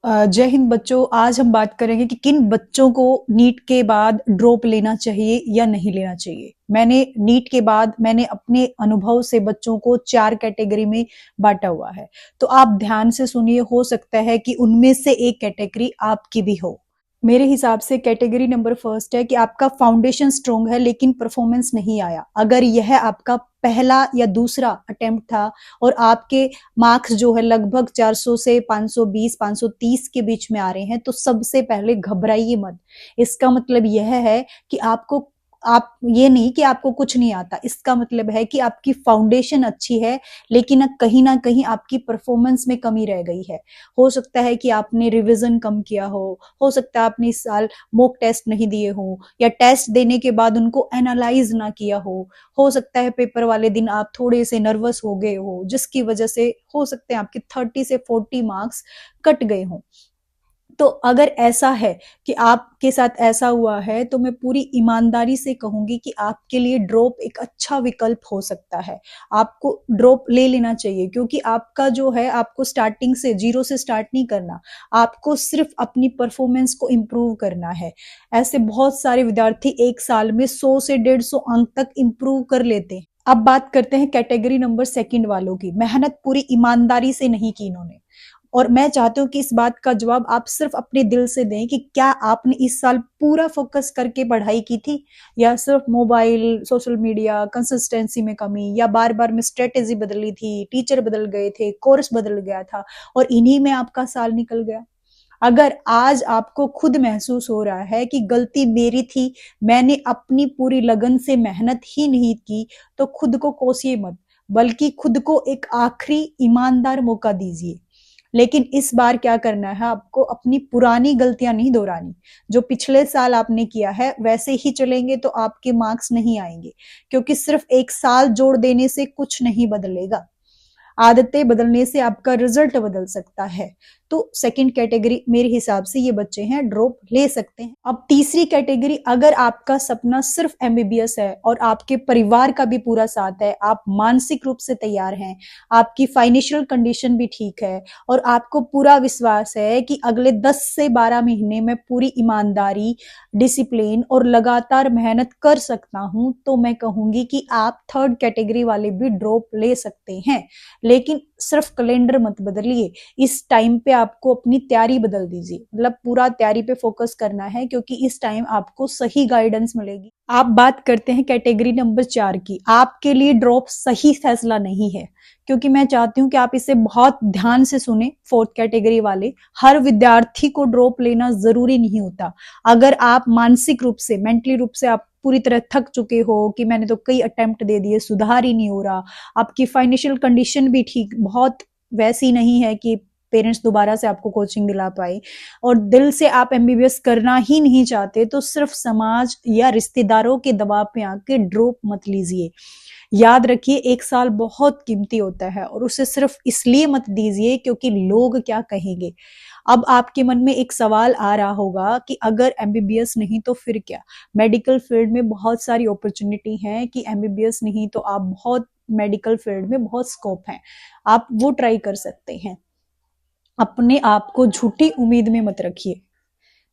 जय हिंद बच्चों। आज हम बात करेंगे कि किन बच्चों को नीट के बाद ड्रॉप लेना चाहिए या नहीं लेना चाहिए। मैंने नीट के बाद अपने अनुभव से बच्चों को 4 कैटेगरी में बांटा हुआ है। तो आप ध्यान से सुनिए, हो सकता है कि उनमें से एक कैटेगरी आपकी भी हो। मेरे हिसाब से कैटेगरी नंबर फर्स्ट है कि आपका फाउंडेशन स्ट्रोंग है लेकिन परफॉर्मेंस नहीं आया। अगर यह आपका पहला या दूसरा अटेम्प्ट था और आपके मार्क्स जो है लगभग 400 से 520 530 के बीच में आ रहे हैं, तो सबसे पहले घबराइए मत। इसका मतलब यह है कि आप ये नहीं कि आपको कुछ नहीं आता, इसका मतलब है कि आपकी फाउंडेशन अच्छी है लेकिन कहीं ना कहीं आपकी परफॉर्मेंस में कमी रह गई है। हो सकता है कि आपने रिवीजन कम किया हो सकता है आपने इस साल मॉक टेस्ट नहीं दिए हो या टेस्ट देने के बाद उनको एनालाइज ना किया हो सकता है पेपर वाले दिन आप थोड़े से नर्वस हो गए हो, जिसकी वजह से हो सकते हैं आपके 30 से 40 मार्क्स कट गए हों। तो अगर ऐसा है कि आपके साथ ऐसा हुआ है, तो मैं पूरी ईमानदारी से कहूंगी कि आपके लिए ड्रॉप एक अच्छा विकल्प हो सकता है। आपको ड्रॉप ले लेना चाहिए क्योंकि आपका जो है, आपको स्टार्टिंग से जीरो से स्टार्ट नहीं करना, आपको सिर्फ अपनी परफॉर्मेंस को इम्प्रूव करना है। ऐसे बहुत सारे विद्यार्थी एक साल में 100 से 150 अंक तक इम्प्रूव कर लेते हैं। अब बात करते हैं कैटेगरी नंबर सेकंड वालों की। मेहनत पूरी ईमानदारी से नहीं की इन्होंने, और मैं चाहती हूँ कि इस बात का जवाब आप सिर्फ अपने दिल से दें कि क्या आपने इस साल पूरा फोकस करके पढ़ाई की थी या सिर्फ मोबाइल, सोशल मीडिया, कंसिस्टेंसी में कमी, या बार बार में स्ट्रेटेजी बदली थी, टीचर बदल गए थे, कोर्स बदल गया था और इन्हीं में आपका साल निकल गया। अगर आज आपको खुद महसूस हो रहा है कि गलती मेरी थी, मैंने अपनी पूरी लगन से मेहनत ही नहीं की, तो खुद को कोसिए मत, बल्कि खुद को एक आखिरी ईमानदार मौका दीजिए। लेकिन इस बार क्या करना है, आपको अपनी पुरानी गलतियां नहीं दोहरानी। जो पिछले साल आपने किया है वैसे ही चलेंगे तो आपके मार्क्स नहीं आएंगे, क्योंकि सिर्फ एक साल जोड़ देने से कुछ नहीं बदलेगा। आदतें बदलने से आपका रिजल्ट बदल सकता है। तो सेकंड कैटेगरी मेरे हिसाब से ये बच्चे हैं, ड्रॉप ले सकते हैं। अब तीसरी कैटेगरी, अगर आपका सपना सिर्फ एमबीबीएस है और आपके परिवार का भी पूरा साथ है, आप मानसिक रूप से तैयार हैं, आपकी फाइनेंशियल कंडीशन भी ठीक है और आपको पूरा विश्वास है कि अगले 10 से 12 महीने में पूरी ईमानदारी, डिसिप्लिन और लगातार मेहनत कर सकता हूं, तो मैं कहूंगी कि आप थर्ड कैटेगरी वाले भी ड्रॉप ले सकते हैं। लेकिन सिर्फ कैलेंडर मत बदलिए, इस टाइम पे आपको अपनी तैयारी बदल दीजिए। मतलब पूरा तैयारी पे फोकस करना है, क्योंकि इस टाइम आपको सही गाइडेंस मिलेगी। आप बात करते हैं कैटेगरी नंबर 4 की। आपके लिए ड्रॉप सही फैसला नहीं है, क्योंकि मैं चाहती हूँ कि आप इसे बहुत ध्यान से सुने। फोर्थ कैटेगरी वाले, हर विद्यार्थी को ड्रॉप लेना जरूरी नहीं होता। अगर आप मानसिक रूप से, मेंटली रूप से आप पूरी तरह थक चुके हो कि मैंने तो कई अटेम्प्ट दे दिए, सुधार ही नहीं हो रहा, आपकी फाइनेंशियल कंडीशन भी ठीक बहुत वैसी नहीं है कि पेरेंट्स दोबारा से आपको कोचिंग दिला पाए, और दिल से आप एमबीबीएस करना ही नहीं चाहते, तो सिर्फ समाज या रिश्तेदारों के दबाव पे आके ड्रॉप मत लीजिए। याद रखिए, एक साल बहुत कीमती होता है और उसे सिर्फ इसलिए मत दीजिए क्योंकि लोग क्या कहेंगे। अब आपके मन में एक सवाल आ रहा होगा कि अगर एमबीबीएस नहीं तो फिर क्या। मेडिकल फील्ड में बहुत सारी अपॉर्चुनिटी है कि एमबीबीएस नहीं तो आप बहुत, मेडिकल फील्ड में बहुत स्कोप है, आप वो ट्राई कर सकते हैं। अपने आप को झूठी उम्मीद में मत रखिए।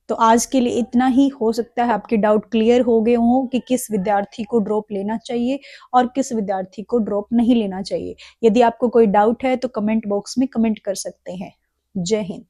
तो आज के लिए इतना ही। हो सकता है आपके डाउट क्लियर हो गए हों कि किस विद्यार्थी को ड्रॉप लेना चाहिए और किस विद्यार्थी को ड्रॉप नहीं लेना चाहिए। यदि आपको कोई डाउट है तो कमेंट बॉक्स में कमेंट कर सकते हैं। जय हिंद।